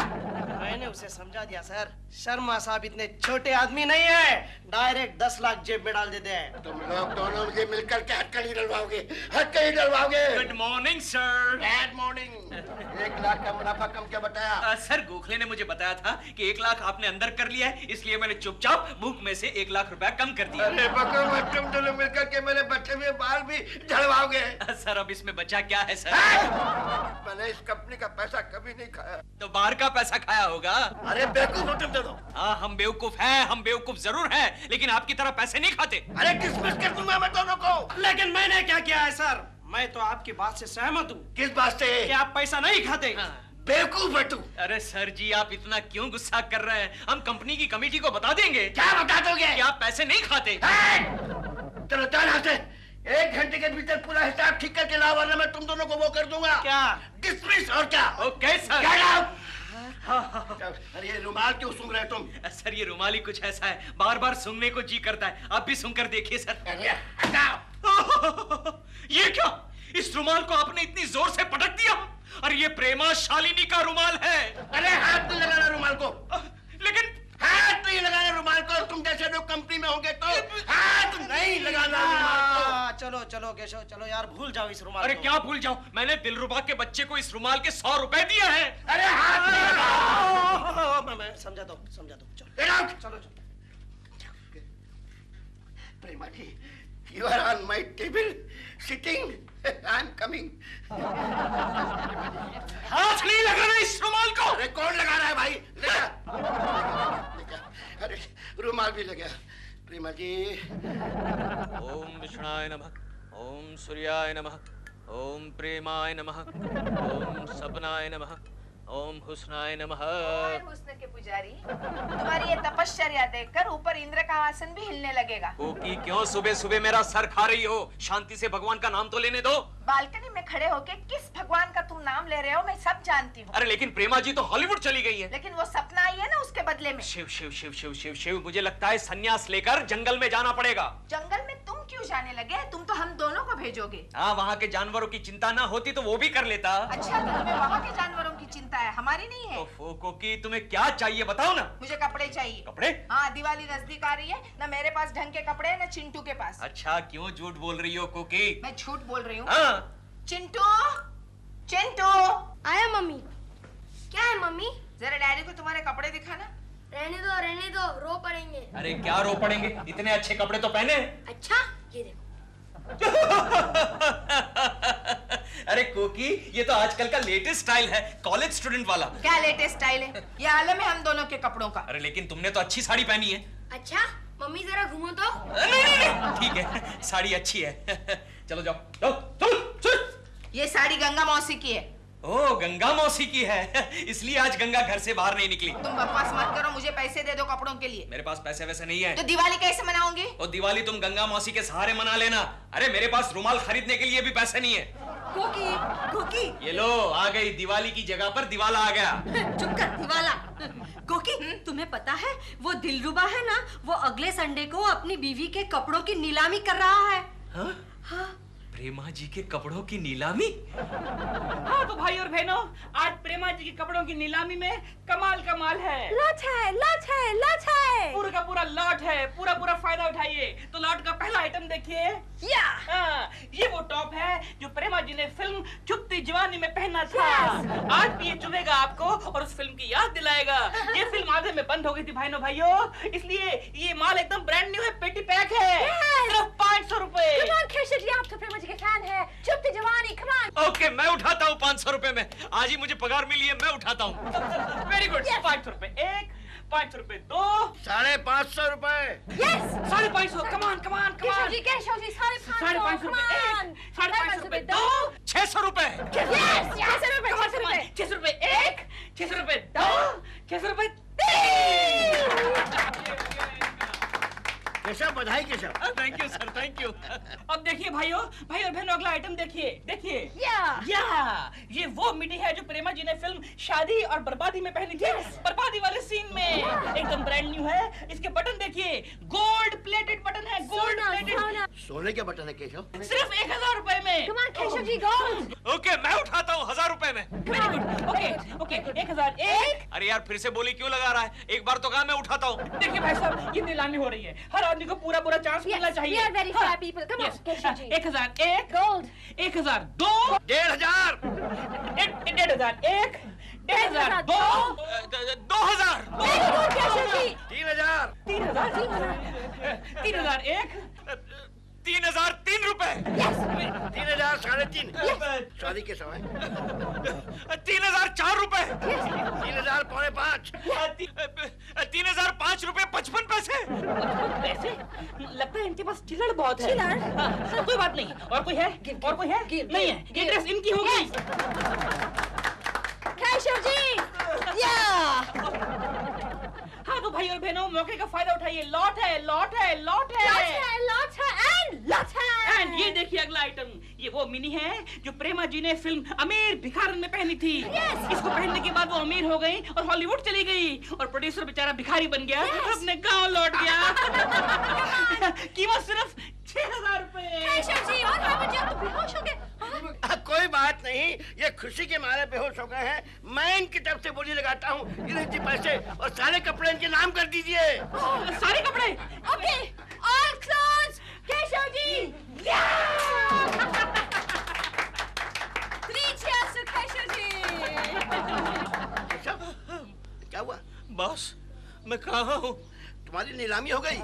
मैंने उसे समझा दिया सर। शर्मा साहब इतने छोटे आदमी नहीं है, डायरेक्ट 10 लाख जेब में डाल देते हैं। तुम लोग दोनों मुझे मिलकर के हथकड़ी डलवाओगे, हथकड़ी डलवाओगे। Good morning sir. Bad morning. 1 lakh का मुनाफा कम क्या बताया? सर गोखले ने मुझे बताया था कि 1 लाख आपने अंदर कर लिया है, इसलिए मैंने चुपचाप बुक में से 1 लाख रुपया कम कर दिया। अरे बकरो मत, तुम दोनों मिलकर के मेरे बच्चे में बाल भी झड़वाओगे। सर अब इसमें बचा क्या है सर? मैंने इस कंपनी का पैसा कभी नहीं खाया। तो बाहर का पैसा खाया होगा। अरे बेवकूफ हो तुम दोनों। हाँ हम बेवकूफ हैं, हम बेवकूफ जरूर हैं, लेकिन आपकी तरह पैसे नहीं खाते। अरे डिसमिस कर दूंगा मैं दोनों को। लेकिन मैंने क्या किया है सर? मैं तो आपकी बात से सहमत हूँ किस बात से? कि आप पैसा नहीं खाते। बेवकूफ है तू। अरे सर जी आप इतना क्यों गुस्सा कर रहे हैं? हम कंपनी की कमेटी को बता देंगे। क्या बता दोगे? कि आप पैसे नहीं खाते। चलो चल यहाँ से। 1 घंटे के भीतर पूरा हिसाब ठीक करके लाओ, वरना मैं तुम दोनों को वो कर दूंगा। क्या? डिसमिस। और क्या? Okay sir. अरे ये रुमाल क्यों सूंघ रहे तुम? सर ये रुमाल ही कुछ ऐसा है, बार बार सूंघने को जी करता है। आप भी सूंघ कर देखिए सर। ये क्या? इस रुमाल को आपने इतनी जोर से पटक दिया? अरे ये प्रेमा शालिनी का रुमाल है। अरे हाथ नहीं लगाना रुमाल को। लेकिन हाथ नहीं लगाना रुमाल को। तुम जैसे लोग कंपनी में होंगे तो हाथ नहीं लगाना रुमाल को। चलो चलो केशव, चलो यार भूल जाओ इस रुमाल अरे को। क्या भूल जाओ? मैंने दिलरुबा के बच्चे को इस रुमाल के 100 रुपए दिए हैं। अरे हाथ नहीं लगाना। मैं समझा दो चलो। Get out! चलो प्रेमा जी, you are on my table sitting. I'm coming. हाथ नहीं लगाना इस रुमाल को। अरे कौन लगा रहा है भाई? लेगा। अरे रुमाल भी लगा। प्रेमा जी। ओम विष्णाय नमः, ओम सूर्याय नमः, ओम प्रेमाय नमः, ओम सपनाय नमः, ओम हुस्नाय नमः। हुस्न के पुजारी, तुम्हारी ये तपश्चर्या देखकर ऊपर इंद्र का आसन भी हिलने लगेगा। कोकी क्यों सुबह सुबह मेरा सर खा रही हो? शांति से भगवान का नाम तो लेने दो। बालकनी में खड़े होके किस भगवान का तुम नाम ले रहे हो मैं सब जानती हूँ। अरे लेकिन प्रेमा जी तो हॉलीवुड चली गई है। लेकिन वो सपना आई है ना उसके बदले में। शिव शिव शिव शिव शिव शिव, मुझे लगता है सन्यास लेकर जंगल में जाना पड़ेगा। जंगल में तुम क्यों जाने लगे? तुम तो हम दोनों को भेजोगे। हाँ वहाँ के जानवरों की चिंता ना होती तो वो भी कर लेता। अच्छा तो तुम्हें वहाँ के जानवरों की चिंता है, हमारी नहीं है। ओफो कोकी, तुम्हें क्या चाहिए बताओ ना। मुझे कपड़े चाहिए। कपड़े? हाँ दिवाली नजदीक आ रही है, ना मेरे पास ढंग के कपड़े ना चिंटू के पास। अच्छा क्यों झूठ बोल रही हो कोकी? मैं झूठ बोल रही हूँ। हाँ चिंटू, चिंटू। आया मम्मी। क्या है मम्मी? जरा डैडी को तुम्हारे कपड़े दिखाना। रहने दो, रो पड़ेंगे। अरे क्या रो पड़ेंगे, इतने अच्छे कपड़े तो पहने। अच्छा ये देखो। अरे कोकी ये तो आजकल का लेटेस्ट स्टाइल है, कॉलेज स्टूडेंट वाला। क्या लेटेस्ट स्टाइल है? ये आलम है हम दोनों के कपड़ों का। अरे लेकिन तुमने तो अच्छी साड़ी पहनी है। अच्छा मम्मी जरा घूमो तो। नहीं, ठीक है साड़ी अच्छी है। चलो जाओ, चलो चलो चलो। ये साड़ी गंगा मौसी की है। ओ, गंगा मौसी की है, इसलिए आज गंगा घर से बाहर नहीं निकली। तुम बकवास मत करो, मुझे पैसे दे दो कपड़ों के लिए। मेरे पास पैसे वैसे नहीं है। तो दिवाली कैसे मनाओगे? और दिवाली तुम गंगा मौसी के सहारे मना लेना। अरे मेरे पास रुमाल खरीदने के लिए भी पैसे नहीं है। कोकी, कोकी। ये लो, आ गई दिवाली की जगह पर दिवाला आ गया। चुप कर दिवाला। कोकी, तुम्हें पता है वो दिलरुबा है ना, वो अगले संडे को अपनी बीवी के कपड़ों की नीलामी कर रहा है। हाँ? हाँ। प्रेमा जी के कपड़ों की नीलामी? हाँ तो भाई और बहनों, आज प्रेमा जी के कपड़ों की नीलामी में कमाल है। लॉट है, लॉट है, लॉट है। पूरा का पूरा लॉट है, पूरा फायदा उठाइए। तो लॉट का पहला आइटम देखिए। ये वो टॉप है जो प्रेमा जी ने फिल्म चुपती जवानी में पहना था। आज भी ये चुभेगा आपको और उस फिल्म की याद दिलाएगा। ये फिल्म आधे में बंद हो गई थी भाइयों, इसलिए ये माल एकदम ब्रांड न्यू है, पेटी पैक है। सिर्फ 500 रुपए। आप तो प्रेमा जी के फैन है। चुपती जवानी, come on। ओके, मैं उठाता हूँ 500 रुपए में। आज ही मुझे पगार मिली है, मैं उठाता हूँ। Very good. 500 रुपए एक, 500 रुपए दो, 550 रुपए। Yes। 550। Come on. Keshav ji 550 रुपए एक, 550 रुपए दो, 600 रुपए। Yes, 600 रुपए, 600 रुपए। 600 रुपए एक, 600 रुपए दो, 600 रुपए तीन। केशव, बधाई Keshav. Thank you sir, thank you. अब देखिए भाई और बहनों, अगला आइटम देखिए। या ये वो मिडी है जो प्रेमा जी ने फिल्म शादी और बर्बादी में पहनी थी। बर्बादी वाले सीन में एकदम ब्रांड न्यू है। इसके बटन देखिए, गोल्ड प्लेटेड बटन है, गोल्ड प्लेटेड। सोने के बटन है केशव। सिर्फ 1000 रुपए में। Come on, Keshav ji, gold। Okay, मैं उठाता हूँ 1000 रुपए में। Very good. ओके 1001। अरे यार, फिर से बोली क्यों लगा रहा है? एक बार तो कहा मैं उठाता हूँ। देखिए भाई साहब, ये नीलामी हो रही है, हर आदमी को पूरा चांस मिलना चाहिए। We are very fair people. Come on, Keshav ji. 1001 Gold। 1002 1500 1501 1502 2000 Very good, Keshav ji. 3000 3001 3003 रुपए। 3000 3.5 शादी के समय 3004 रुपए। 3000 पौने 5 3005 रुपए 55 पैसे। पैसे लगता है इनके पास चिल्लड़ बहुत है। चिल्लड़? हाँ, कोई बात नहीं। और कोई है? नहीं है। ये ड्रेस इनकी होगी। केशव जी। हाँ तो भाई और बहनों, मौके का फायदा उठाइए। लॉट है। एंड ये देखिए अगला आइटम, ये वो मिनी है जो प्रेमा जी ने फिल्म अमीर भिखारन में पहनी थी। इसको पहनने के बाद वो अमीर हो गई और हॉलीवुड चली गई और प्रोड्यूसर बेचारा भिखारी बन गया, अपने गांव लौट गया। कीमत सिर्फ 6000 रुपए। केशव जी, और आप तो बेहोश हो गए। कोई बात नहीं, ये खुशी के मारे बेहोश हो गए हैं। मैं इनकी तरफ से बोली लगाता हूँ, इनके पैसे और सारे कपड़े इनके नाम कर दीजिए। सारे कपड़े? Okay, all clothes Keshav ji. 3 cheers to Keshav ji. Keshav, क्या हुआ? बॉस, मैं कहाँ हूँ? तुम्हारी नीलामी हो गई।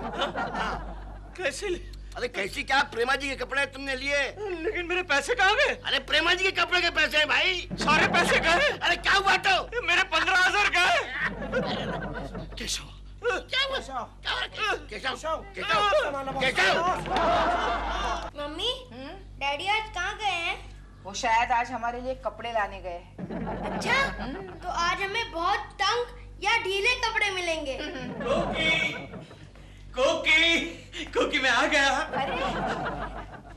कैसे? अरे कैसी क्या, प्रेमा जी के कपड़े तुमने लिए। लेकिन मेरे पैसे कहाँ गए? अरे प्रेमा जी के कपड़े के पैसे हैं भाई। सारे पैसे गए? अरे क्या हुआ तो? मेरे 15000 गए। केशव, क्या हुआ? केशव। मम्मी, डैडी आज कहाँ गए हैं? वो शायद आज हमारे लिए कपड़े लाने गए हैं। अच्छा, तो आज हमें बहुत तंग या ढीले कपड़े मिलेंगे। कोकी मैं आ गया। अरे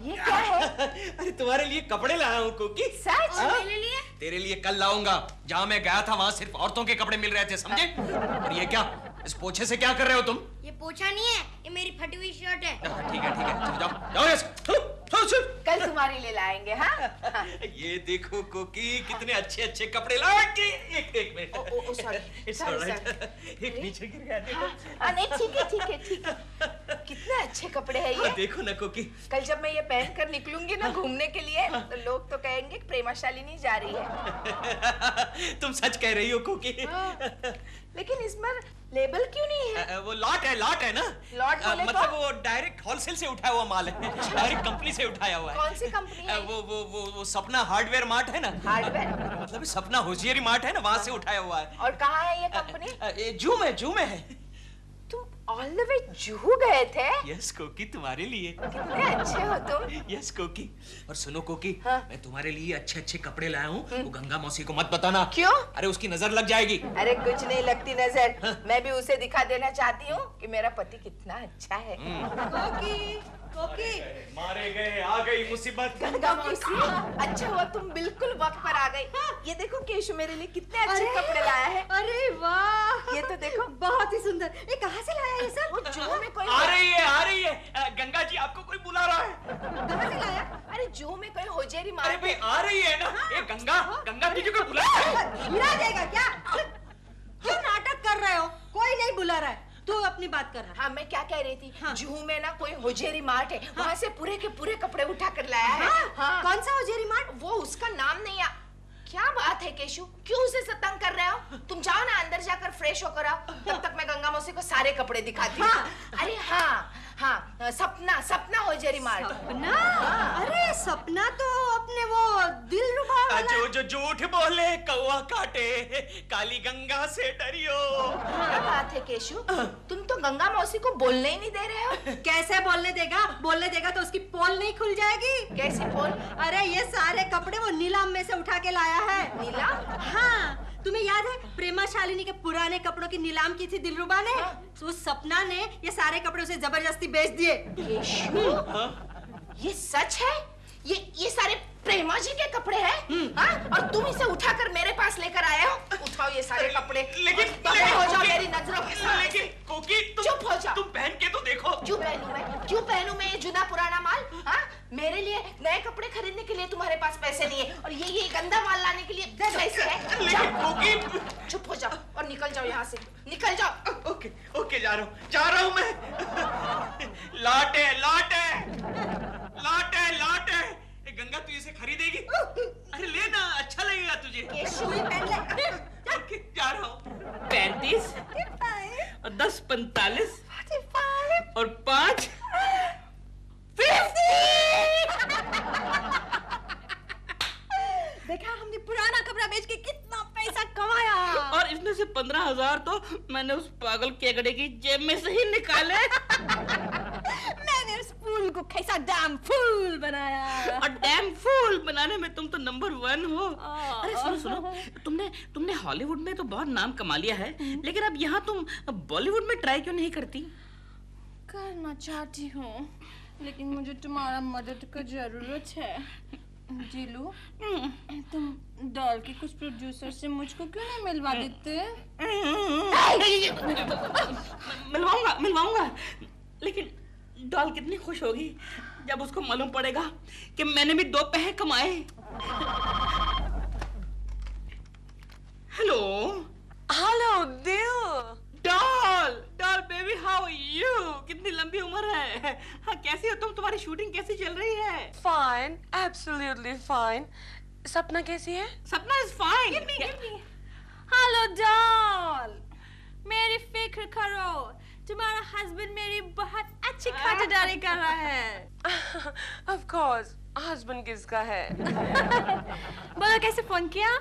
ये क्या है? अरे तुम्हारे लिए कपड़े लाया हूँ कोकी। सच? और मेरे लिए? तेरे लिए कल लाऊंगा। जहाँ मैं गया था वहाँ सिर्फ औरतों के कपड़े मिल रहे थे, समझे? और ये क्या, इस पोछे से क्या कर रहे हो तुम? ये पोछा नहीं है, ये मेरी फटी हुई शर्ट है। ठीक है, जाओ। कल तुम्हारे लिए लाएंगे। हाँ। ये देखो कोकी, कितने अच्छे कपड़े लाए। एक मिनट। सॉरी। एक नीचे गिर गया, देखो। नहीं, ठीक है। कितने अच्छे कपड़े हैं ये। देखो ना कोकी, कल जब मैं ये पहन कर निकलूंगी ना घूमने के लिए, तो लोग तो कहेंगे प्रेमा शालिनी जा रही है। तुम सच कह रही हो कोकी। लेकिन इसमें लेबल क्यों नहीं है? वो लॉट है ना। लॉट बोले मतलब तो? वो डायरेक्ट होलसेल से उठाया हुआ माल है, डायरेक्ट कंपनी से उठाया हुआ है। कौन सी कंपनी है? वो सपना हार्डवेयर मार्ट है ना। हार्डवेयर? मतलब सपना होशियारी मार्ट है ना, वहाँ से उठाया हुआ है। और कहाँ है ये कंपनी? जू में है। तुम ऑल द वे जुहू गए थे? यस कोकी, तुम्हारे लिए। कितने अच्छे हो तुम। यस कोकी। और सुनो कोकी, हाँ? मैं तुम्हारे लिए अच्छे अच्छे कपड़े लाया हूँ। वो गंगा मौसी को मत बताना। क्यों? अरे उसकी नजर लग जाएगी। अरे कुछ नहीं लगती नजर। मैं भी उसे दिखा देना चाहती हूँ कि मेरा पति कितना अच्छा है। कोकी, कोकी। मारे गए, आ गई मुसीबत। गंगा मौसी, अच्छा हुआ तुम बिल्कुल वक्त पर आ गई। ये देखो केशु मेरे लिए कितने अच्छे कपड़े लाया है। अरे वाह, ये तो देखो बहुत ही सुंदर। ये कहाँ से लाया ये सब? वो जुहू में कोई आ रही है। गंगा जी आपको कोई बुला रहा है। कहाँ से लाया? अरे जुहू में कोई होजेरी अरे मार। भाई आ रही है ना। ये गंगा जी को बुला रहा है। बुला देगा क्या? क्यों नाटक कर रहे हो? कोई नहीं बुला रहा है, तू अपनी बात कर। हाँ, मैं क्या कह रही थी, जुहू में ना कोई होजेरी मार्ट है, वहाँ से पूरे के पूरे कपड़े उठा कर लाया है। हाँ। कौन सा होजेरी मार्ट? वो उसका नाम नहीं क्या बात है केशु, क्यों उसे तंग कर रहे हो? तुम जाओ ना अंदर जाकर फ्रेश होकर आओ, तब तक मैं गंगा मौसी को सारे कपड़े दिखाती हूँ। अरे हाँ, सपना होजेरी मार्ट। सपना? अरे सपना तो अपने वो दिलरुबा वाला। जो झूठ बोले कौवा काटे, काली गंगा से डरियो। क्या बात है केशु, तुम तो गंगा मौसी को बोलने ही नहीं दे रहे हो। कैसे बोलने देगा? बोलने देगा तो उसकी पोल नहीं खुल जाएगी। कैसी पोल? अरे ये सारे कपड़े वो नीलाम में से उठा के लाया है। नीलाम? हाँ, तुम्हें याद है प्रेमा शालिनी के पुराने कपड़ों की नीलाम की थी दिलरुबा ने? तो उस सपना ने ये सारे कपड़े उसे जबरदस्ती बेच दिए। ये सच है? ये सारे प्रेमा जी के कपड़े हैं? और तुम इसे उठाकर मेरे पास लेकर आए हो? उठाओ ये सारे कपड़े। लेकिन हो जाओ मेरी नजरों के सामने। लेकिन कोकी चुप हो जाओ। तुम पहन के तो देखो। क्यों पहनूं मैं ये जुना पुराना माल? हाँ, मेरे लिए नए कपड़े खरीदने के लिए तुम्हारे पास पैसे नहीं है, और ये गंदा माल लाने के लिए पैसे है। लेकिन कोकी चुप हो जाओ और निकल जाओ यहाँ से, निकल जाओ। ओके जा रहा हूँ मैं। लाटे गंगा तू इसे खरीदेगी? अरे ले ना, अच्छा लगेगा तुझे। ओके जा रहा हूँ। 35 और 10 45 और 5 देखा हमने पुराना कपड़ा बेच के कितना पैसा कमाया। और इसमें से 15,000 तो मैंने उस पागल केकड़े की जेब में से ही निकाले। मैंने उस फूल को कैसा डैम फूल बनाया। और डैम फूल बनाने में तुम तो नंबर 1 हो। अरे सुनो, तुमने हॉलीवुड में तो बहुत नाम कमा लिया है, लेकिन अब यहाँ तुम बॉलीवुड में ट्राई क्यों नहीं करती? करना चाहती हूँ, लेकिन मुझे तुम्हारा मदद की जरूरत है। जीलू, तुम डॉल के कुछ प्रोड्यूसर से मुझको क्यों नहीं मिलवा देते? मिलवाऊंगा, लेकिन डॉल कितनी खुश होगी जब उसको मालूम पड़ेगा कि मैंने भी 2 पैसे कमाए। हेलो दिल। Doll baby, how are you? कितनी लंबी उम्र है। हाँ, कैसी हो तुम? तुम्हारी शूटिंग कैसी चल रही है? Fine, absolutely fine. सपना कैसी है? सपना इज फाइन। हेलो डॉल, मेरी फिक्र करो, तुम्हारा हस्बैंड मेरी बहुत अच्छी खातिरदारी कर रहा है। ऑफ कोर्स, हस्बैंड किसका है? बोलो कैसे फोन किया?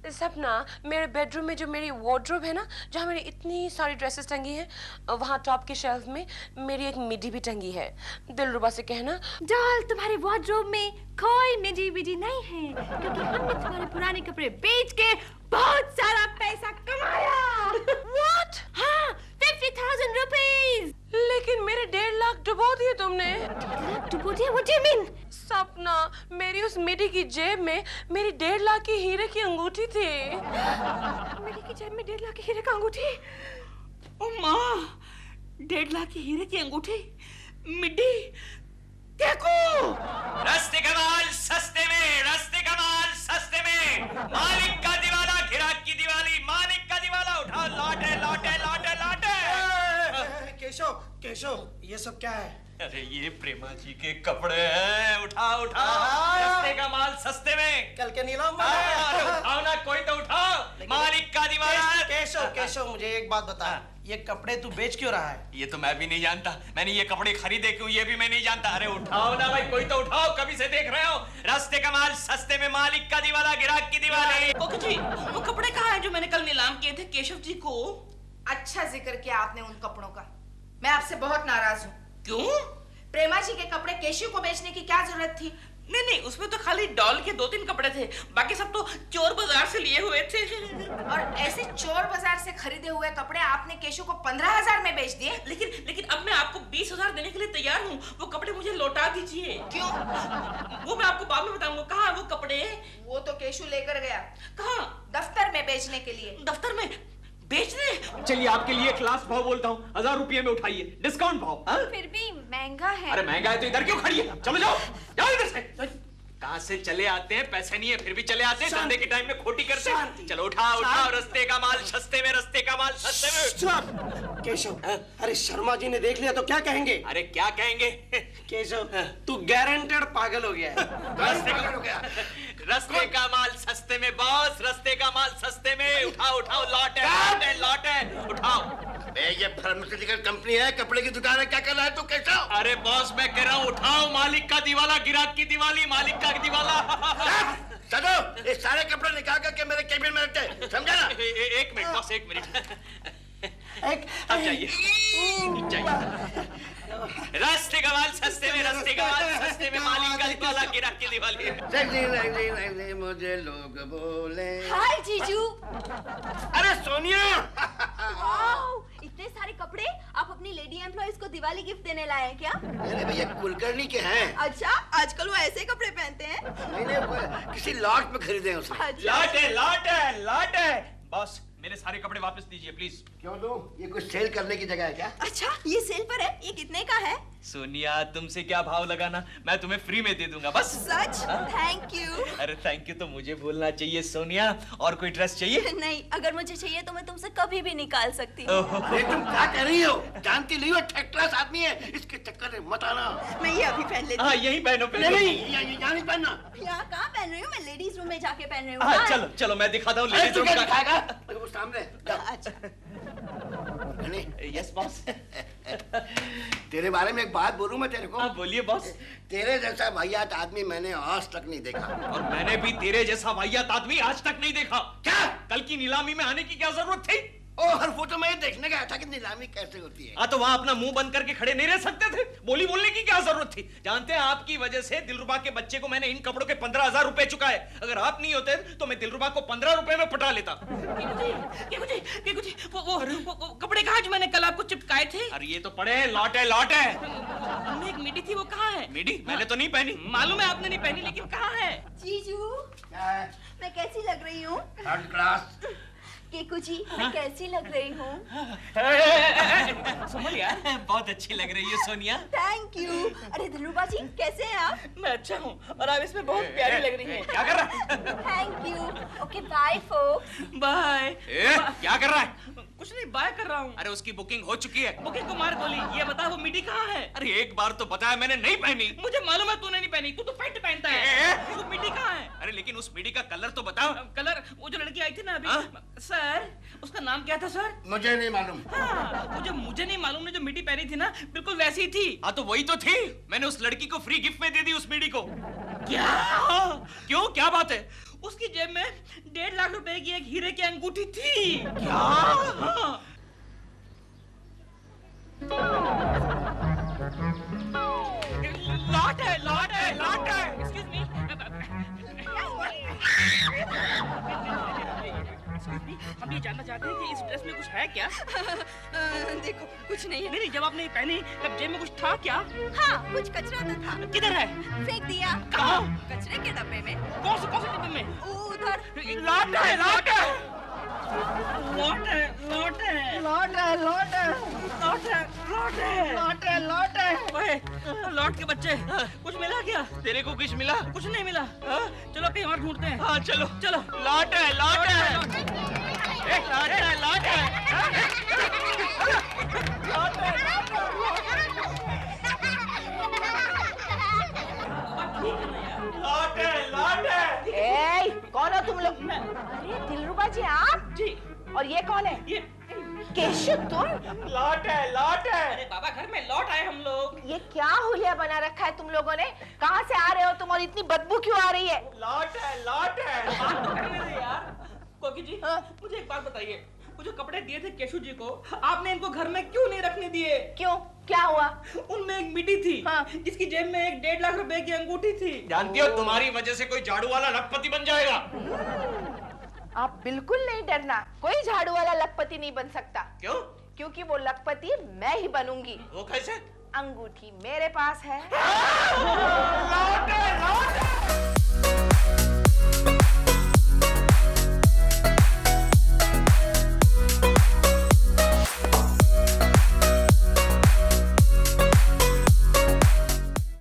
सपना, मेरे बेडरूम में जो मेरी वार्डरोब है ना, जहाँ मेरी इतनी सारी ड्रेसेस टंगी हैं, वहाँ टॉप के शेल्फ में मेरी एक मिडी भी टंगी है। दिलरुबा से कहना डॉल, तुम्हारी वार्डरोब में कोई मिडी विडी नहीं है, क्योंकि हमने तुम्हारे पुराने कपड़े बेच के बहुत सारा पैसा कमाया। What? हाँ, 50,000 रुपीस। लेकिन मेरे 1.5 लाख डुबो दिए तुमने। डुबो दिए? What do you mean? सपना, मेरी उस मिडी की जेब में मेरी 1.5 लाख की हीरे की अंगूठी थी। मिडी की जेब में 1.5 लाख की हीरे की अंगूठी? ओ माँ, 1.5 लाख की हीरे की अंगूठी, मिडी, देखो। रस्ते का माल सस्ते में, मालिक का दिवाला, घिराक की दिवाली, मालिक का दिवाला, उठाओ लाटे। केशव, ये सब क्या है? अरे ये प्रेमा जी के कपड़े हैं, उठाओ। रस्ते का माल सस्ते में। कल के नीलाम में। अरे उठाओ ना, कोई तो उठाओ। मालिक का दिवाला। केशव, मुझे एक बात बता, ये कपड़े तू बेच क्यों रहा है? ये तो मैं भी नहीं जानता, मैंने ये कपड़े खरीदे क्यों ये भी मैं नहीं जानता। अरे उठाओ ना भाई, कोई तो उठाओ, कभी से देख रहे हो। रस्ते का माल सस्ते में, मालिक का दिवाला, गिराक की दिवाली। कोकी जी, वो कपड़े कहाँ हैं जो मैंने कल नीलाम किए थे केशव जी को? अच्छा जिक्र किया आपने उन कपड़ों का। मैं आपसे बहुत नाराज हूँ। क्यों? प्रेमा जी के कपड़े केशव को बेचने की क्या जरूरत थी? नहीं, उसमें तो खाली डॉल के 2-3 कपड़े थे, बाकी सब तो चोर बाजार से लिए हुए थे। और ऐसे चोर बाजार से खरीदे हुए कपड़े आपने केशव को 15,000 में बेच दिए। लेकिन अब मैं आपको 20,000 देने के लिए तैयार हूँ। वो कपड़े मुझे लौटा दीजिए। क्यों? वो मैं आपको बाद में बताऊंगा। कहाँ है वो कपड़े? वो तो केशव लेकर गया। कहाँ? दफ्तर में बेचने के लिए। दफ्तर में बेचने? चलिए आपके लिए क्लास भाव बोलता हूँ, 1000 रुपये में उठाइए, डिस्काउंट भाव। हाँ? फिर भी महंगा है। अरे महंगा है तो इधर क्यों खड़ी है? चलो जाओ, जाओ इधर से। कहाँ से चले आते हैं, पैसे नहीं है फिर भी चले आते हैं, धंधे के टाइम में खोटी करते हैं। चलो उठाओ, रस्ते का माल सस्ते में, रस्ते का माल सस्ते में। केशव, अरे शर्मा जी ने देख लिया तो क्या कहेंगे? अरे क्या कहेंगे? केशव, तू गारंटेड पागल हो गया है। पागल हो गया। रस्ते का माल सस्ते में बॉस, रस्ते का माल सस्ते में। उठाओ, लॉट है, उठाओ। ये फार्मास्यूटिकल कंपनी है, कपड़े की दुकान है, क्या कर रहा है तू केशव? अरे बॉस मैं कह रहा हूँ उठाओ, मालिक का दिवाला, गिराक की दिवाली, मालिक का दिवाला। चलो ये सारे कपड़े निकाल करके मेरे केबिन में रखते, समझा ना? एक मिनट बॉस, एक मिनट। अब जाइए। रस्ते का माल सस्ते में, रस्ते का माल सस्ते में, मालिक का दिवाला, गिराक की दिवाली। मुझे लोग बोले। हाय जीजू। अरे सोनिया। इतने सारे कपड़े आप अपनी लेडी एम्प्लॉइज को दिवाली गिफ्ट देने लाए हैं क्या? अरे भैया कुलकर्णी के हैं। अच्छा, आजकल वो ऐसे कपड़े पहनते हैं? नहीं, किसी लॉट में खरीदे हैं उसने। अच्छा। लॉट है। बॉस मेरे सारे कपड़े वापस दीजिए प्लीज। क्यों दूं? ये कुछ सेल करने की जगह है क्या? अच्छा, ये सेल पर है? ये कितने का है? सोनिया तुमसे क्या भाव लगाना, मैं तुम्हें फ्री में दे दूंगा बस। सच? Thank you. अरे थैंक यू तो मुझे बोलना चाहिए सोनिया। और कोई ड्रेस चाहिए? नहीं, अगर मुझे चाहिए तो मैं तुमसे कभी भी निकाल सकती हूँ। अरे तुम क्या कह रही हो? जानती नहीं हो थर्ड क्लास आदमी है, इसके चक्कर में मत आना। मैं ये अभी पहन लेती हूँ। हाँ यही पहनो। नहीं, यहाँ नहीं पहनना। यहाँ कहाँ पहन रही हूँ? मैं लेडीज रूम में जाके पहन रही हूँ। हाँ चलो मैं दिखाता हूँ लेडीज रूम का। दिखाएगा सामने। अच्छा। Yes boss. तेरे बारे में एक बात बोलूं मैं तेरे को? हाँ बोलिए बॉस। तेरे जैसा वाहियात आदमी मैंने आज तक नहीं देखा। और मैंने भी तेरे जैसा वाहियात आदमी आज तक नहीं देखा। क्या? कल की नीलामी में आने की क्या जरूरत थी? और वो तो मैं देखने गया था कि नीलामी कैसे होती है। हाँ तो वहाँ अपना मुंह बंद करके खड़े नहीं रह सकते थे? बोलने की क्या जरूरत थी? जानते हैं आपकी वजह से दिलरुबा के बच्चे को मैंने इन कपड़ों के 15,000 रुपए चुकाए। अगर आप नहीं होते तो मैं दिलरुबा को 15 रुपए में पटा लेता। वो कपड़े कहाँ जो मैंने कल आपको चिपकाए थे? अरे ये तो पड़े हैं, लॉट है। उनमें एक मिडी थी, वो कहाँ है? मिडी? मैंने तो नहीं पहनी। मालूम है आपने नहीं पहनी, लेकिन कहाँ है? जीजू, क्या है? मैं कैसी लग रही हूँ? Third class. केकू जी, मैं कैसी लग रही हूँ? समझ यार, बहुत अच्छी लग रही है सोनिया। Thank you. अरे दिलरुबा जी, कैसे हैं आप? मैं अच्छा हूँ और आप इसमें बहुत प्यारी लग रही हैं। क्या कर रहा है? Thank you. Okay bye folks. Bye. क्या कर रहा है? कुछ नहीं, बाय कर रहा हूँ। अरे उसकी बुकिंग हो चुकी है। बुकिंग को मार गोली। ये बता वो मिडी कहाँ है? अरे एक बार तो बताया मैंने नहीं पहनी। मुझे मालूम है तूने नहीं पहनी, तू तो पैंट पहनता है। वो मिडी कहाँ है? अरे लेकिन उस मिडी का कलर तो बताओ। कलर? वो जो लड़की आई थी ना अभी। सर उसका नाम क्या था सर? मुझे नहीं मालूम। हाँ, मुझे नहीं मालूम ने जो मिडी पहनी थी ना बिल्कुल वैसी ही थी। हाँ तो वही तो थी। मैंने उस लड़की को फ्री गिफ्ट में दे दी उस मिडी को। क्या? क्यों, क्या बात है? उसकी जेब में 1.5 लाख रुपए की एक हीरे की अंगूठी थी। क्या? हाँ। लॉट है। Excuse me. हम ये जानना चाहते हैं कि इस ड्रेस में कुछ है क्या? देखो, कुछ नहीं है। नहीं, जब आपने पहनी तब जेब में कुछ था क्या? हाँ, कुछ कचरा तो था। किधर है? फेंक दिया। कहाँ? कचरे के डब्बे में। कौन से डब्बे में? उधर। लॉट है। ओए, लॉट के बच्चे, कुछ मिला क्या? तेरे को कुछ मिला? कुछ नहीं मिला। चलो कहीं और ढूंढते हैं। हाँ चलो। लॉट है। कौन हो तुम लोग? अरे दिलरुबा जी आप? जी। और ये कौन है? ये केशव तुम? लॉट है। अरे बाबा घर में लौट आए हम लोग। ये क्या हुलिया बना रखा है तुम लोगों ने? कहाँ से आ रहे हो तुम और इतनी बदबू क्यों आ रही है? लॉट है। बात तो करने दे यार। कोकी जी, मुझे एक बात बताइए, जो कपड़े दिए थे केशु जी को, आपने इनको घर में क्यों नहीं रखने दिए? क्यों, क्या हुआ? उनमें एक मिट्टी थी, हाँ। जिसकी जेब में एक 1.5 लाख रुपए की अंगूठी थी। जानती हो तुम्हारी वजह से कोई झाड़ू वाला लखपति बन जाएगा। आप बिल्कुल नहीं डरना, कोई झाड़ू वाला लखपति नहीं बन सकता। क्यों? क्योंकि वो लखपति मैं ही बनूंगी। वो कैसे? अंगूठी मेरे पास है। लौटे, लौटे।